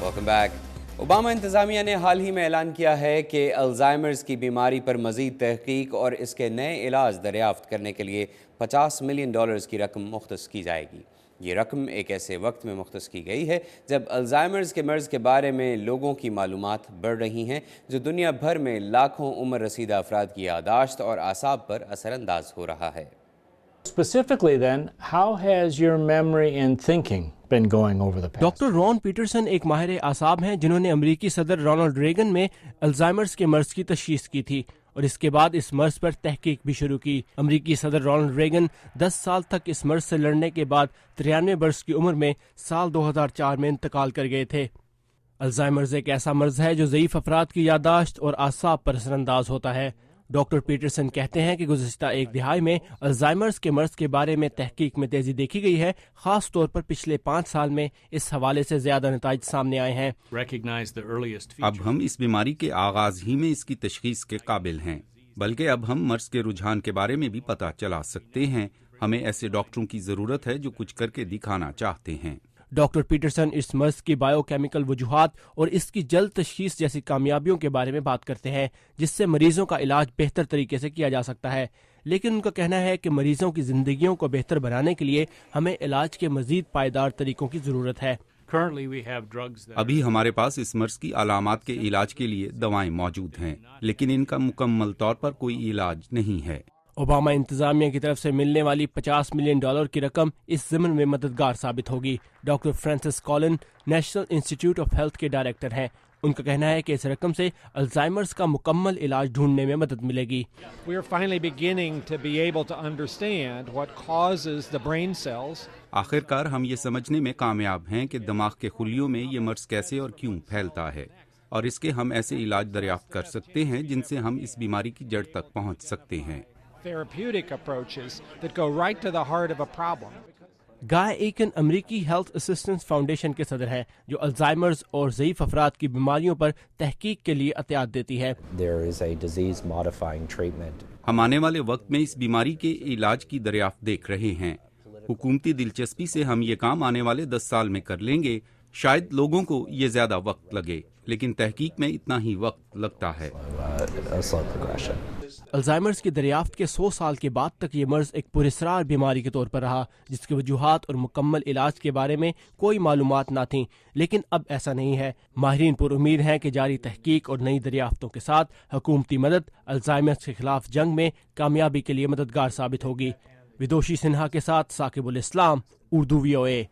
Welcome back. Obama इंतज़ामिया ने हाल ही में ऐलान किया है कि अल्जाइमर्स की बीमारी पर मज़ीद तहकीक और इसके नए इलाज दरियाफ्त करने के लिए $50 मिलियन की रकम मुख्तस की जाएगी। ये रकम एक ऐसे वक्त में मुख्तस की गई है जब अल्जाइमर्स के मर्ज़ के बारे में लोगों की मालूमात बढ़ रही हैं, जो दुनिया भर में लाखों उम्र रसीदा अफराद की यादाश्त और आसाब पर असरअंदाज हो रहा है। Specifically then, how has your memory and thinking been going over the past? Doctor Ron Peterson एक माहिर आसाब हैं जिन्होंने अमेरिकी सदर रोनाल्ड रेगन में अल्जाइमर्स के मर्ज की तशखीस की थी और इसके बाद इस मर्ज पर तहकीक भी शुरू की। अमेरिकी सदर रोनाल्ड रेगन 10 साल तक इस मर्ज से लड़ने के बाद 93 वर्ष की उम्र में साल 2004 में इंतकाल कर गए थे। अल्जाइमर्स एक ऐसा मर्ज है जो ज़ईफ अफराद की यादाश्त और आसाब पर असरअंदाज होता है। डॉक्टर पीटरसन कहते हैं कि गुज़िश्ता एक दिहाई में अल्जाइमर्स के मर्ज के बारे में तहकीक में तेजी देखी गई है। खास तौर पर पिछले 5 साल में इस हवाले से ज्यादा नताइज सामने आए हैं। अब हम इस बीमारी के आगाज ही में इसकी तशखीस के काबिल हैं, बल्कि अब हम मर्ज के रुझान के बारे में भी पता चला सकते हैं। हमें ऐसे डॉक्टरों की जरूरत है जो कुछ करके दिखाना चाहते हैं। डॉक्टर पीटरसन इस मर्ज की बायोकेमिकल वजूहात और इसकी जल्द तशखीस जैसी कामयाबियों के बारे में बात करते हैं, जिससे मरीजों का इलाज बेहतर तरीके से किया जा सकता है। लेकिन उनका कहना है कि मरीजों की जिंदगियों को बेहतर बनाने के लिए हमें इलाज के मजीद पायदार तरीकों की जरूरत है। अभी हमारे पास इस मर्ज की अलामात के इलाज के लिए दवाएं मौजूद हैं, लेकिन इनका मुकम्मल तौर पर कोई इलाज नहीं है। ओबामा इंतजामिया की तरफ से मिलने वाली $50 मिलियन की रकम इस ज़िम्न में मददगार साबित होगी। Doctor Francis Colin national institute of health के डायरेक्टर हैं। उनका कहना है कि इस रकम से अल्जाइमर्स का मुकम्मल इलाज ढूंढने में मदद मिलेगी। आखिरकार हम ये समझने में कामयाब हैं कि दिमाग के खुलियों में ये मर्ज कैसे और क्यों फैलता है, और इसके हम ऐसे इलाज दरियाफ्त कर सकते हैं जिनसे हम इस बीमारी की जड़ तक पहुंच सकते हैं। Therapeutic approaches that go right to the heart of a problem. Guy Eakin अमेरिकी हेल्थ असिस्टेंस फाउंडेशन के सदर हैं, जो अल्जाइमर्स और ज़ईफ अफराद की बीमारियों पर तहकीक के लिए अतियात देती है। There is a disease modifying treatment. हम आने वाले वक्त में इस बीमारी के इलाज की दरियाफ्त देख रहे हैं। हुकूमती दिलचस्पी से हम ये काम आने वाले 10 साल में कर लेंगे। शायद लोगों को ये ज्यादा वक्त लगे, लेकिन तहकीक में इतना ही वक्त लगता है। अल्जाइमर्स की दरियाफ्त के 100 साल के बाद तक ये मर्ज एक पुरस्रार बीमारी के तौर पर रहा, जिसकी वजूहात और मुकम्मल इलाज के बारे में कोई मालूमात ना थी। लेकिन अब ऐसा नहीं है। माहिरीन पुर उम्मीद हैं कि जारी तहकीक और नई दरियाफ्तों के साथ हुकूमती मदद अल्जाइमर्स के खिलाफ जंग में कामयाबी के लिए मददगार साबित होगी। विदोशी सिन्हा के साथ साकिबुल इस्लाम, उर्दू VOA।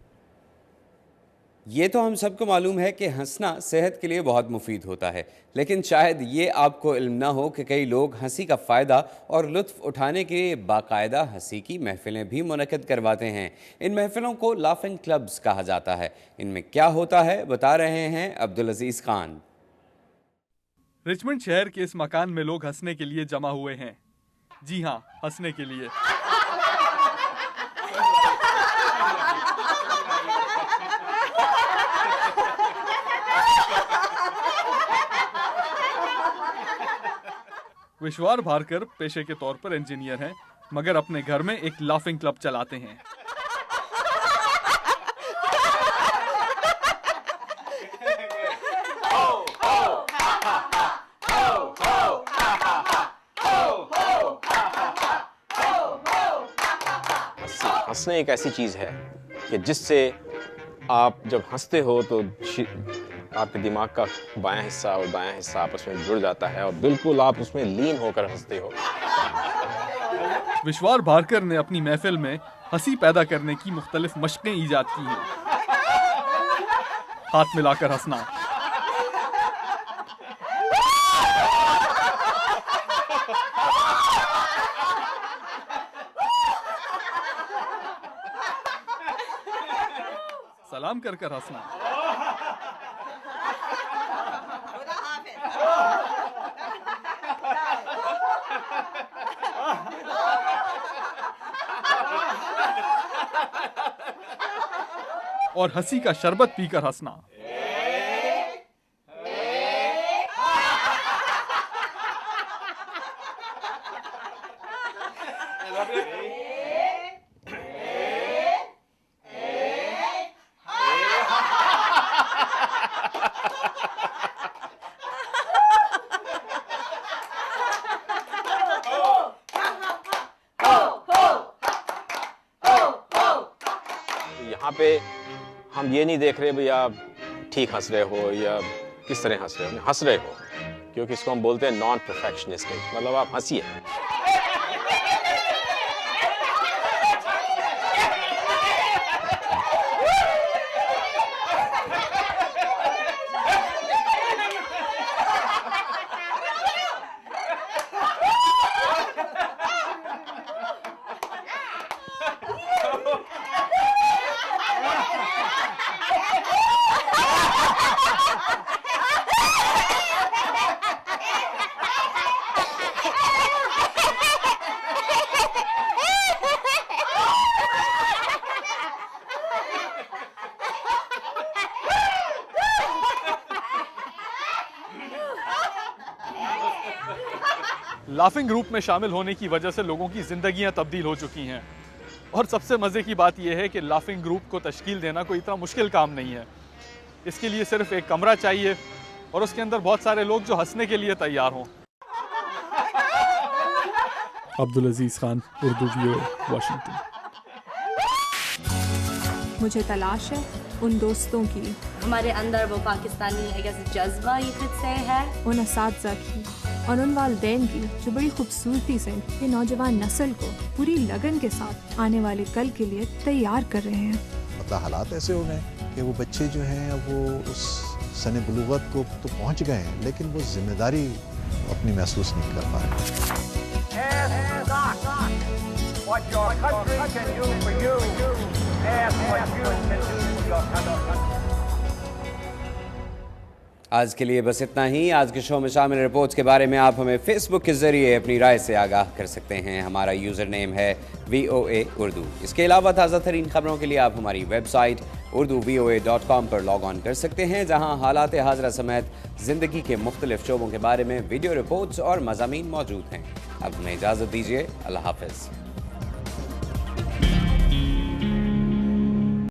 ये तो हम सबको मालूम है कि हंसना सेहत के लिए बहुत मुफीद होता है, लेकिन शायद ये आपको इल्म ना हो कि कई लोग हंसी का फ़ायदा और लुत्फ़ उठाने के लिए बाकायदा हंसी की महफ़िलें भी मुनक़्क़िद करवाते हैं। इन महफ़िलों को लाफिंग क्लब्स कहा जाता है। इनमें क्या होता है, बता रहे हैं अब्दुल अजीज़ खान। रिचमंड शहर के इस मकान में लोग हंसने के लिए जमा हुए हैं। जी हाँ, हंसने के लिए। विश्वार भारकर पेशे के तौर पर इंजीनियर हैं, मगर अपने घर में एक लाफिंग क्लब चलाते हैं। हंसना एक ऐसी चीज है कि जिससे आप जब हंसते हो तो आपके दिमाग का बायां हिस्सा और दायां हिस्सा आपस में जुड़ जाता है और बिल्कुल आप उसमें लीन होकर हंसते हो। विश्वार भारकर ने अपनी महफिल में हंसी पैदा करने की मुख्तलिफ मशकें ईजाद की हैं। हाथ मिलाकर हंसना, सलाम कर कर हंसना, और हंसी का शरबत पीकर हंसना। पे हम ये नहीं देख रहे भाई आप ठीक हंस रहे हो या किस तरह हंस रहे हो, हंस रहे हो, क्योंकि इसको हम बोलते हैं नॉन परफेक्शनिस्टिक, मतलब आप हंसिए। लाफिंग ग्रुप में शामिल होने की वजह से लोगों की ज़िंदगियां तब्दील हो चुकी हैं। और सबसे मज़े की बात यह है कि लाफिंग ग्रुप को तश्कील देना कोई इतना मुश्किल काम नहीं है। इसके लिए सिर्फ एक कमरा चाहिए और उसके अंदर बहुत सारे लोग जो हंसने के लिए तैयार हों। अब्दुल अजीज खान, उर्दू वीओ, वाशिंगटन। मुझे तलाश है उन दोस्तों की, हमारे अंदर वो पाकिस्तानी जज्बा ये खुद से है, उन असातिज़ा की और उन वालिदैन की जो बड़ी खूबसूरती से ये नौजवान नस्ल को पूरी लगन के साथ आने वाले कल के लिए तैयार कर रहे हैं। मतलब हालात ऐसे हो गए कि वो बच्चे जो हैं अब वो उस सने बुलूगत को तो पहुंच गए हैं, लेकिन वो जिम्मेदारी अपनी महसूस नहीं कर पा रहे। आज के लिए बस इतना ही। आज के शो में शामिल रिपोर्ट्स के बारे में आप हमें फेसबुक के जरिए अपनी राय से आगाह कर सकते हैं। हमारा यूज़र नेम है VOA उर्दू। इसके अलावा ताज़ा तरीन खबरों के लिए आप हमारी वेबसाइट urduvoa.com पर लॉग ऑन कर सकते हैं, जहां हालात हाज़रा समेत ज़िंदगी के मुख्तलिफ शोबों के बारे में वीडियो रिपोर्ट्स और मज़ामीन मौजूद हैं। अब हमें इजाज़त दीजिए। अल्लाह हाफ़िज़।